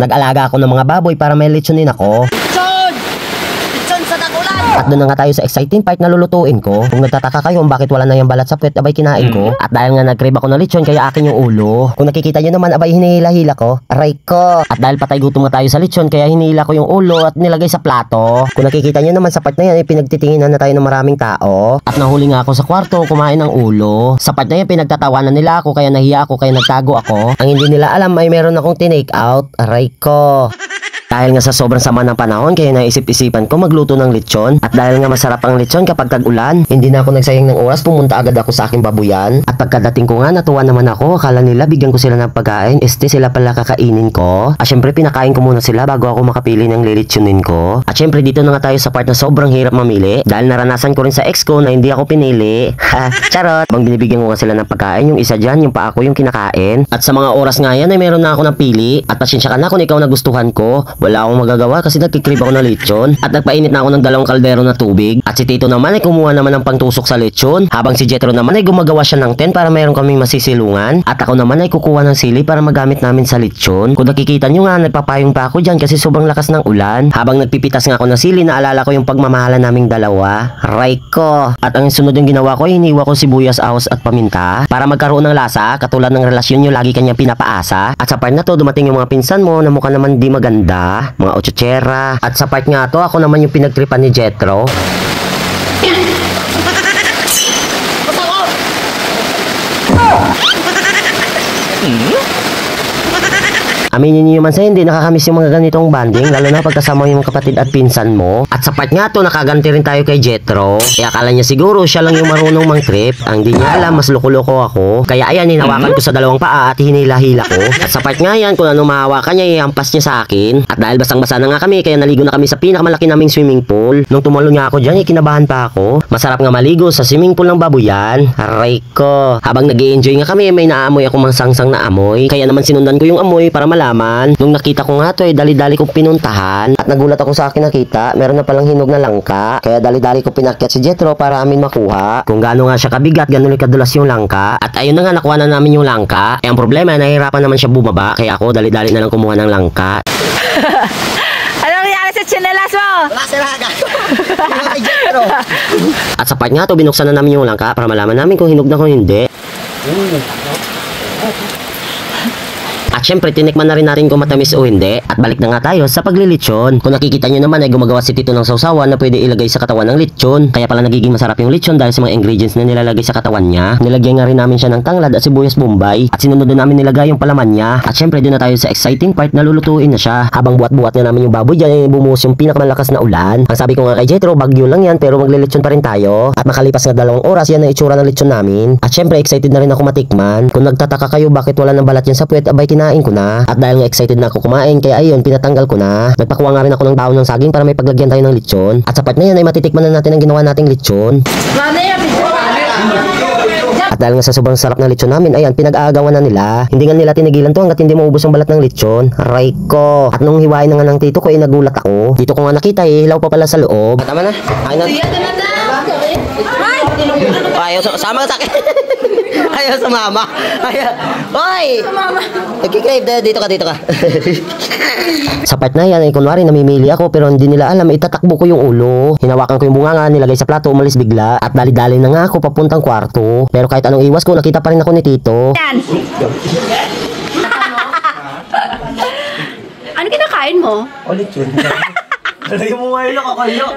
Nag-alaga ako ng mga baboy para may litsunin ako. Lechon sa tagulan! At doon na nga tayo sa exciting part na lulutuin ko. Kung nagtataka kayo bakit wala na yung balat sa puwet, abay kinain ko. At dahil nga nag-crave ako ng lechon, kaya akin yung ulo. Kung nakikita nyo naman, abay hinihila-hila ko. Aray ko! At dahil patay gutom nga tayo sa lechon, kaya hinihila ko yung ulo at nilagay sa plato. Kung nakikita nyo naman sa part na yan, pinagtitinginan na tayo ng maraming tao. At nahuli nga ako sa kwarto, kumain ng ulo. Sa part na yan, pinagtatawanan nila ako, kaya nahiya ako, kaya nagtago ako. Ang hindi nila alam ay meron akong tinake out. Aray ko! Dahil nga sa sobrang sama ng panahon, kaya naisip-isipan ko magluto ng lechon. At dahil nga masarap ang lechon kapag tag-ulan, hindi na ako nagsayang ng oras, pumunta agad ako sa aking babuyan. At pagkadating ko nga, natuwa naman ako. Akala nila bigyan ko sila ng pagkain, sila pala kakainin ko. At syempre pinakain ko muna sila bago ako makapili ng lilitsunin ko. At syempre dito na nga tayo sa part na sobrang hirap mamili. Dahil naranasan ko rin sa ex ko na hindi ako pinili. Ha, charot! Bang binibigyan ko nga sila ng pagkain, yung isa dyan, yung pa ako yung kinakain. At sa mga oras nga yan ay meron na ako ng pili. At pasensya ka na kung ikaw nagustuhan ko. Wala akong magagawa kasi nagkikrib ako ng lechon. At nagpainit na ako ng 2 kaldero na tubig. At si Tito naman ay kumuha naman ng pangtusok sa lechon. Habang si Jetro naman ay gumagawa siya ng tent para meron kaming masisilungan. At ako naman ay kukuha ng sili para magamit namin sa lechon. Kung nakikita nyo nga, nagpapayong pa ako dyan kasi sobrang lakas ng ulan. Habang nagpipitas nga ako ng sili, naalala ko yung pagmamahalan naming dalawa. Aray ko! At ang sunod yung ginawa ko, hiniwa ko sibuyas, ahos at paminta para magkaroon ng lasa katulad ng relasyon nyo lagi kanyang pinapaasa. At sa part na to, dumating yung mga pinsan mo na mukha naman di maganda, mga ochochera. At sa part nga to, ako naman yung pinagtripan ni Jetro. Aminin niyo man sa hindi, nakakamiss yung mga ganitong banding, lalo na pagkasama yung kapatid at pinsan mo. At sa part nga to, nakaganti rin tayo kay Jetro. Kaya akala niya siguro siya lang yung marunong mang-trip. Ang di niya alam, mas loko-loko ako. Kaya ayan, hinawakan ko sa 2 paa at hinila-hila ko. At sa part nga yan, kung ano mahawakan niya, ihampas niya sa akin. At dahil basang-basa na nga kami, kaya naligo na kami sa pinakamalaki naming swimming pool. Nung tumalon nga ako dyan, kinabahan pa ako. Masarap nga maligo sa swimming pool ng babuyan. Aray ko! Habang nag-i-enjoy nga kami, may naamoy ako masangsang na amoy. Kaya naman sinundan ko yung amoy para malaman. Nung nakita ko nga to dali-dali kong pinuntahan. At nagulat ako sa akin nakita, meron na palang hinog na langka. Kaya dali-dali ko pinakyat si Jetro para amin makuha. Kung gaano nga siya kabigat, gano'n kadulas yung langka. At ayun na nga, nakuha na namin yung langka. Ang problema, nahihirapan naman siya bumaba. Kaya ako dali-dali na lang kumuha ng langka. Anong nangyari sa tsinelas mo? Wala siraga. Jetro. At sa part nga to, binuksan na namin yung langka para malaman namin kung hinog na kung hindi. At syempre, tinikman na rin natin kung matamis o hindi. At balik na nga tayo sa paglilitsyon. Kung nakikita nyo naman ay gumagawa si Tito ng sausawan na pwede ilagay sa katawan ng litsyon. Kaya pala nagiging masarap yung litsyon dahil sa mga ingredients na nilalagay sa katawan niya. Nilagyan nga rin namin siya ng tanglad at sibuyas bombay. At sinunod na namin nilagay yung palaman niya. At syempre, doon na tayo sa exciting part na lulutuin na siya. Habang buhat-buhat na namin yung baboy dyan ay bumuhos yung pinakamalakas na ulan. Ang sabi ko nga kay Jetro, bagyo lang yan pero maglilitsyon pa rin tayo. At makalipas nga 2 oras, yan ang itsura ng litsyon namin. At syempre, excited na rin ako matikman. Kung nagtataka kayo bakit wala ng balat yan sa puwet, abay kinain ko na. At dahil nga excited na ako kumain, kaya ayun, pinatanggal ko na. Nagpakuha nga rin ako ng daon ng saging para may paglagyan tayo ng lechon. At sa part na yan ay matitikman na natin ang ginawa nating lechon. At dahil nga sa sobrang sarap ng lechon namin, ayan, pinag-aagawan na nila. Hindi nga nila tinigilan to hanggat hindi maubos ang balat ng lechon. Aray ko! At nung hiwain na nga ng tito ko, ay nagulat ako. Dito ko nga nakita, hilaw pa pala sa loob. Tama na. Ayun na. Ayaw, sama ka sa akin. Ayaw sa mama. Ayaw. Hoy! Nagkikrave, dito ka. Sa part na yan, ay kunwari namimili ako pero hindi nila alam, itatakbo ko yung ulo. Hinawakan ko yung bunganga, nilagay sa plato, umalis bigla. At dali-dali na nga ako papuntang kwarto. Pero kahit anong iwas ko, nakita pa rin ako ni Tito. Yan! Ano kinakain mo? Ulit yun. Kalayo mo ngayon nakakayo.